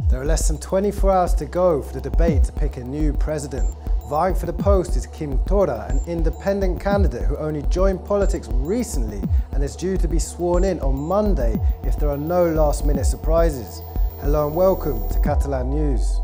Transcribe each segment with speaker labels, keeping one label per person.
Speaker 1: There are less than 24 hours to go for the debate to pick a new president. Vying for the post is Quim Torra, an independent candidate who only joined politics recently and is due to be sworn in on Monday if there are no last-minute surprises. Hello and welcome to Catalan News.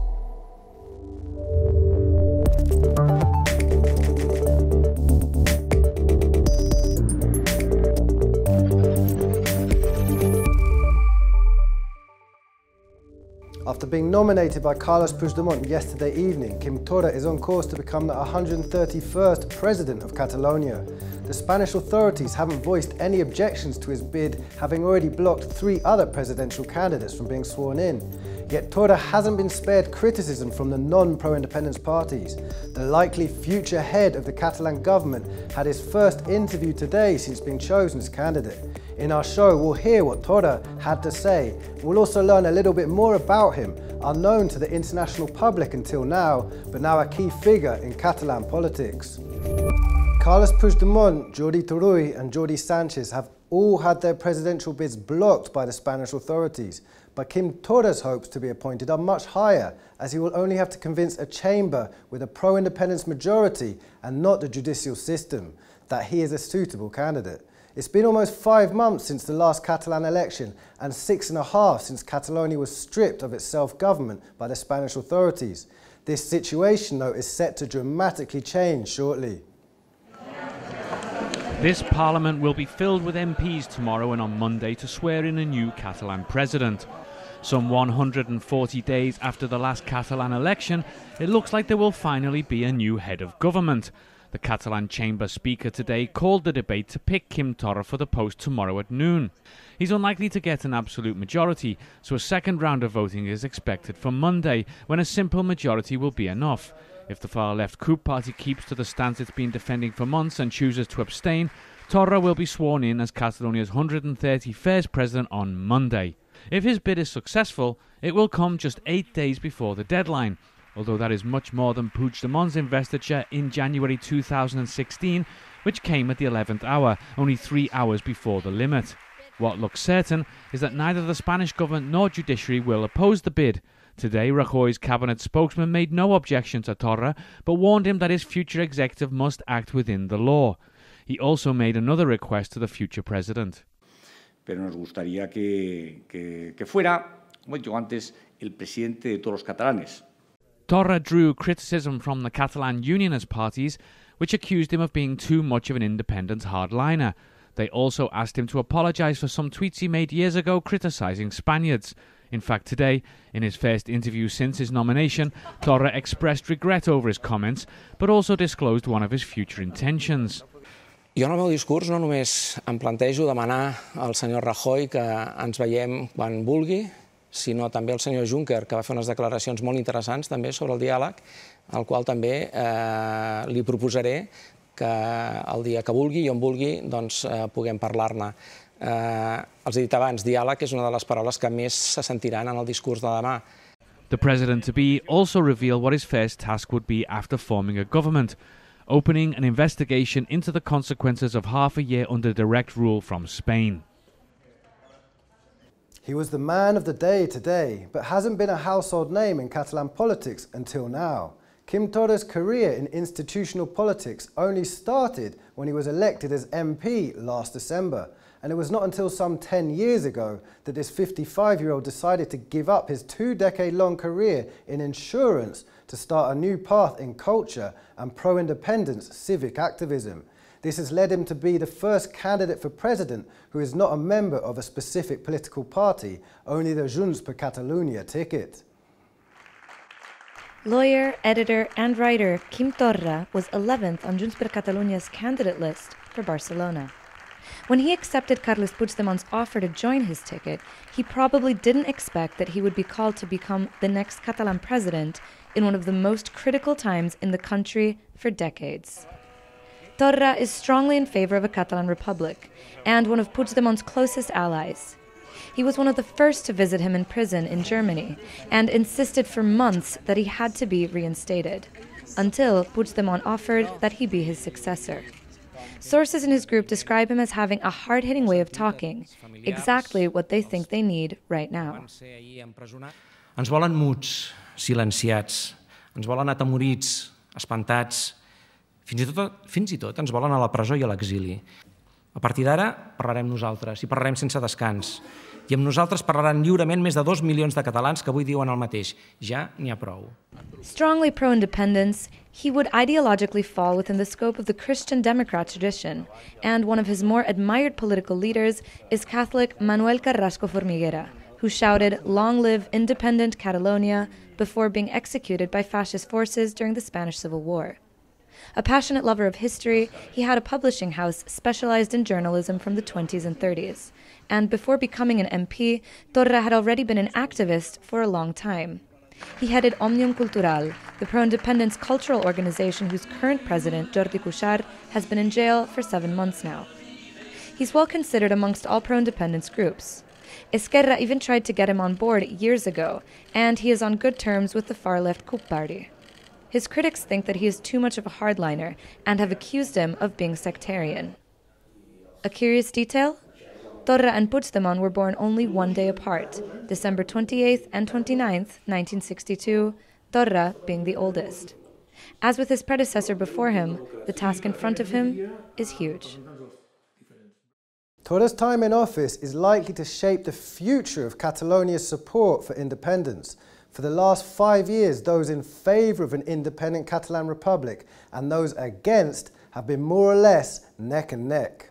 Speaker 1: After being nominated by Carles Puigdemont yesterday evening, Quim Torra is on course to become the 131st president of Catalonia. The Spanish authorities haven't voiced any objections to his bid, having already blocked 3 other presidential candidates from being sworn in. Yet Torra hasn't been spared criticism from the non-pro-independence parties. The likely future head of the Catalan government had his first interview today since being chosen as candidate. In our show, we'll hear what Torra had to say. We'll also learn a little bit more about him, unknown to the international public until now, but now a key figure in Catalan politics. Carles Puigdemont, Jordi Turull and Jordi Sanchez have all had their presidential bids blocked by the Spanish authorities, but Quim Torra's hopes to be appointed are much higher, as he will only have to convince a chamber with a pro-independence majority and not the judicial system that he is a suitable candidate. It's been almost 5 months since the last Catalan election and 6.5 since Catalonia was stripped of its self-government by the Spanish authorities. This situation, though, is set to dramatically change shortly.
Speaker 2: This parliament will be filled with MPs tomorrow and on Monday to swear in a new Catalan president. Some 140 days after the last Catalan election, it looks like there will finally be a new head of government. The Catalan Chamber Speaker today called the debate to pick Quim Torra for the post tomorrow at noon. He's unlikely to get an absolute majority, so a second round of voting is expected for Monday, when a simple majority will be enough. If the far-left coup party keeps to the stance it's been defending for months and chooses to abstain, Torra will be sworn in as Catalonia's 131st president on Monday. If his bid is successful, it will come just 8 days before the deadline, although that is much more than Puigdemont's investiture in January 2016, which came at the 11th hour, only 3 hours before the limit. What looks certain is that neither the Spanish government nor judiciary will oppose the bid. Today, Rajoy's cabinet spokesman made no objection to Torra, but warned him that his future executive must act within the law. He also made another request to the future president.
Speaker 3: Pero nos gustaría que fuera, como he dicho antes, el presidente de todos los catalanes.
Speaker 2: Torra drew criticism from the Catalan unionist parties, which accused him of being too much of an independent hardliner. They also asked him to apologise for some tweets he made years ago criticising Spaniards. In fact, today, in his first interview since his nomination, Torra expressed regret over his comments, but also disclosed one of his future intentions.
Speaker 4: Jo en el meu discurs no només em plantejo demanar al senyor Rajoy que ens veiem quan vulgui, sinó també el senyor Juncker, que va fer unes declaracions molt interessants també sobre el diàleg, al qual també li proposaré que el dia que vulgui i on vulgui doncs, puguem parlar-ne. Els he dit abans, diàleg és una de les paraules que més se sentiran en el discurs de demà.
Speaker 2: The president-to-be also revealed what his first task would be after forming a government, opening an investigation into the consequences of half a year under direct rule from Spain.
Speaker 1: He was the man of the day today, but hasn't been a household name in Catalan politics until now. Quim Torra's career in institutional politics only started when he was elected as MP last December, and it was not until some 10 years ago that this 55-year-old decided to give up his 2-decade-long career in insurance to start a new path in culture and pro-independence civic activism. This has led him to be the first candidate for president who is not a member of a specific political party, only the Junts per Catalunya ticket.
Speaker 5: Lawyer, editor and writer Quim Torra was 11th on Junts per Catalunya's candidate list for Barcelona. When he accepted Carles Puigdemont's offer to join his ticket, he probably didn't expect that he would be called to become the next Catalan president in one of the most critical times in the country for decades. Torra is strongly in favor of a Catalan republic and one of Puigdemont's closest allies. He was one of the first to visit him in prison in Germany and insisted for months that he had to be reinstated, until Puigdemont offered that he be his successor. Sources in his group describe him as having a hard-hitting way of talking, exactly what they think they need right now.
Speaker 4: Ens volen muts, silenciats, ens volen atemorits, espantats, fins i tot ens volen a la presó i a l'exili. A partir d'ara parlarem nosaltres i parlarem sense descans. I amb nosaltres parlaran lliurement més de 2 milions de catalans que avui diuen el mateix. Ja n'hi ha prou.
Speaker 5: Strongly pro-independence, he would ideologically fall within the scope of the Christian Democrat tradition, and one of his more admired political leaders is Catholic Manuel Carrasco Formiguera, who shouted, "Long live independent Catalonia," before being executed by fascist forces during the Spanish Civil War. A passionate lover of history, he had a publishing house specialized in journalism from the 20s and 30s. And before becoming an MP, Torra had already been an activist for a long time. He headed Òmnium Cultural, the pro-independence cultural organization whose current president, Jordi Cuixart, has been in jail for 7 months now. He's well considered amongst all pro-independence groups. Esquerra even tried to get him on board years ago, and he is on good terms with the far-left CUP party. His critics think that he is too much of a hardliner and have accused him of being sectarian. A curious detail? Torra and Puigdemont were born only one day apart, December 28th and 29th, 1962, Torra being the oldest. As with his predecessor before him, the task in front of him is huge.
Speaker 1: Torra's time in office is likely to shape the future of Catalonia's support for independence. For the last 5 years, those in favour of an independent Catalan Republic and those against have been more or less neck and neck.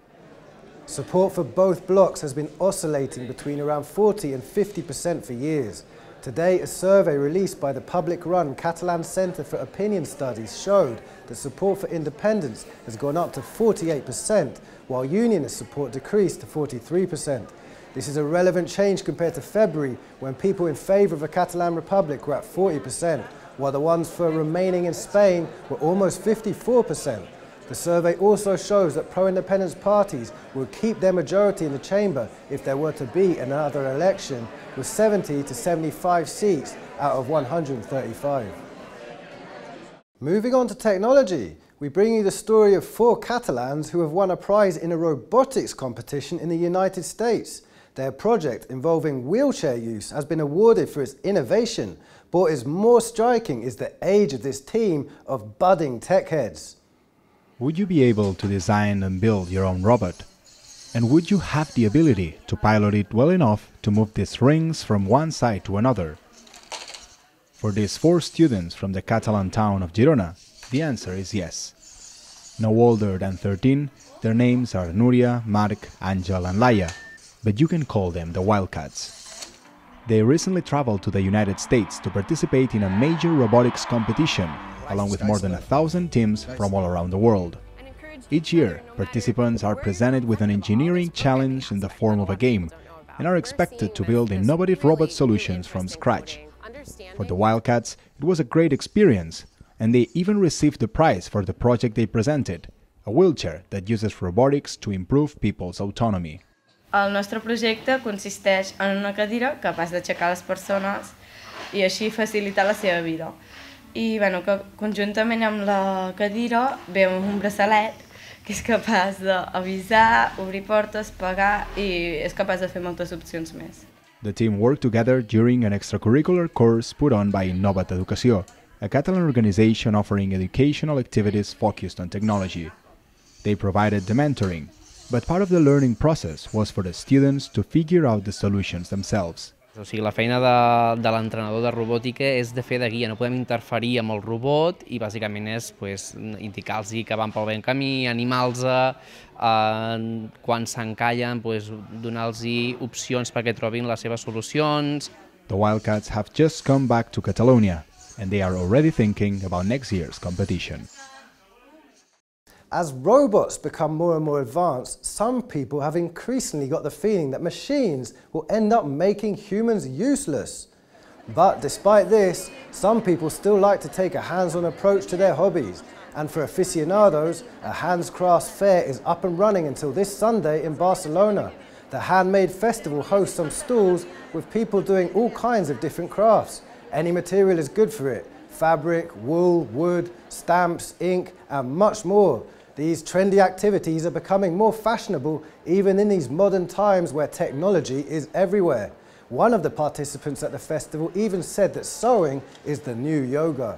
Speaker 1: Support for both blocs has been oscillating between around 40 and 50% for years. Today, a survey released by the public-run Catalan Centre for Opinion Studies showed that support for independence has gone up to 48%, while unionist support decreased to 43%. This is a relevant change compared to February, when people in favour of a Catalan Republic were at 40%, while the ones for remaining in Spain were almost 54%. The survey also shows that pro-independence parties will keep their majority in the chamber if there were to be another election, with 70 to 75 seats out of 135. Moving on to technology, we bring you the story of 4 Catalans who have won a prize in a robotics competition in the United States. Their project involving wheelchair use has been awarded for its innovation, but what is more striking is the age of this team of budding tech heads.
Speaker 6: Would you be able to design and build your own robot? And would you have the ability to pilot it well enough to move these rings from one side to another? For these 4 students from the Catalan town of Girona, the answer is yes. No older than 13, their names are Núria, Marc, Àngel and Laia, but you can call them the Wildcats. They recently traveled to the United States to participate in a major robotics competition, along with more than 1,000 teams from all around the world. Each year, participants are presented with an engineering challenge in the form of a game and are expected to build innovative robot solutions from scratch. For the Wildcats, it was a great experience, and they even received the prize for the project they presented, a wheelchair that uses robotics to improve people's autonomy.
Speaker 7: El nostre projecte consisteix en una cadira capaç d'aixecar les persones i així facilitar la seva vida. I bueno, que conjuntament amb la cadira ve un braçalet que és capaç d'avisar, obrir portes, pagar i és capaç de fer moltes opcions més.
Speaker 6: The team worked together during an extracurricular course put on by Innovat Educació, a Catalan organization offering educational activities focused on technology. They provided the mentoring, but part of the learning process was for the students to figure out the solutions themselves.
Speaker 8: O sigui, la feina de l'entrenador de robòtica és de fer de guia, no podem interferir amb el robot i bàsicament és indicar-los que van pel bon camí, animar-los, quan s'encallen donar-los opcions perquè trobin les seves solucions.
Speaker 6: The Wildcats have just come back to Catalonia and they are already thinking about next year's competition.
Speaker 1: As robots become more and more advanced, some people have increasingly got the feeling that machines will end up making humans useless. But despite this, some people still like to take a hands-on approach to their hobbies. And for aficionados, a Handcrafts fair is up and running until this Sunday in Barcelona. The Handmade Festival hosts some stalls with people doing all kinds of different crafts. Any material is good for it: fabric, wool, wood, stamps, ink, and much more. These trendy activities are becoming more fashionable even in these modern times where technology is everywhere. One of the participants at the festival even said that sewing is the new yoga.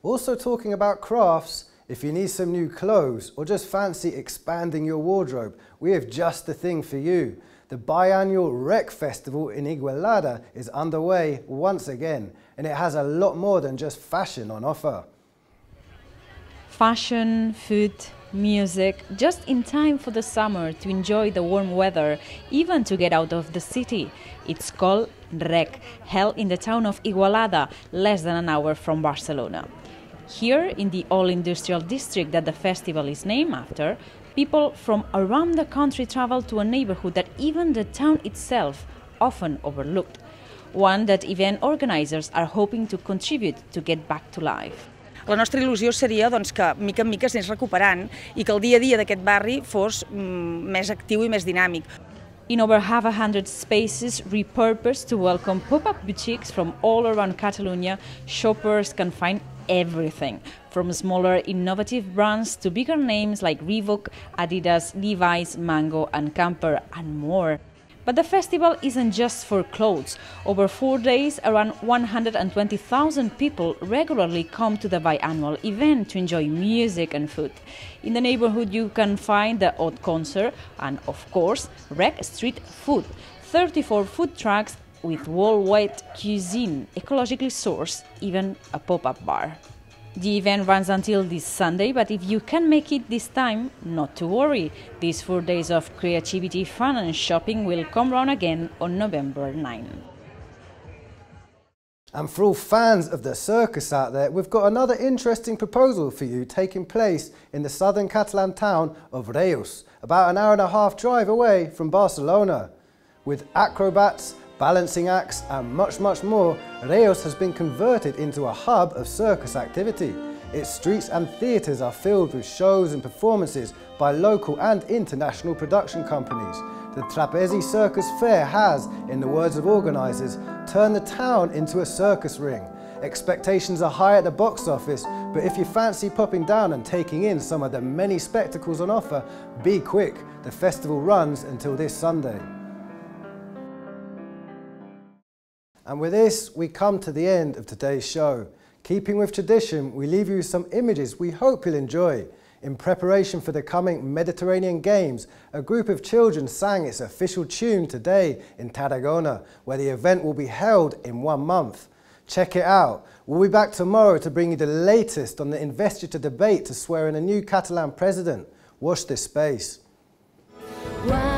Speaker 1: Also talking about crafts, if you need some new clothes or just fancy expanding your wardrobe, we have just the thing for you. The biannual Rec Festival in Igualada is underway once again, and it has a lot more than just fashion on offer.
Speaker 9: Fashion, food, music, just in time for the summer to enjoy the warm weather, even to get out of the city. It's called Rec, held in the town of Igualada, less than an hour from Barcelona. Here, in the all-industrial district that the festival is named after, people from around the country travel to a neighborhood that even the town itself often overlooked, one that event organizers are hoping to contribute to get back to life.
Speaker 10: La nostra il·lusió seria que mica en mica s'anés recuperant i que el dia a dia d'aquest barri fos més actiu i més dinàmic.
Speaker 9: In over 100 spaces repurposed to welcome pop-up boutiques from all around Catalonia, shoppers can find everything, from smaller innovative brands to bigger names like Reebok, Adidas, Levi's, Mango and Camper and more. But the festival isn't just for clothes. Over 4 days, around 120,000 people regularly come to the biannual event to enjoy music and food. In the neighborhood you can find the Odd Concert and, of course, Rec Street Food, 34 food trucks with worldwide cuisine, ecologically sourced, even a pop-up bar. The event runs until this Sunday, but if you can make it this time, not to worry. These 4 days of creativity, fun and shopping will come round again on November 9.
Speaker 1: And for all fans of the circus out there, we've got another interesting proposal for you taking place in the southern Catalan town of Reus, about an hour-and-a-half drive away from Barcelona. With acrobats, balancing acts and much more, Reus has been converted into a hub of circus activity. Its streets and theatres are filled with shows and performances by local and international production companies. The Trapezi Circus Fair has, in the words of organisers, turned the town into a circus ring. Expectations are high at the box office, but if you fancy popping down and taking in some of the many spectacles on offer, be quick. The festival runs until this Sunday. And with this, we come to the end of today's show. Keeping with tradition, we leave you with some images we hope you'll enjoy. In preparation for the coming Mediterranean Games, a group of children sang its official tune today in Tarragona, where the event will be held in 1 month. Check it out. We'll be back tomorrow to bring you the latest on the investiture debate to swear in a new Catalan president. Watch this space.
Speaker 11: Wow.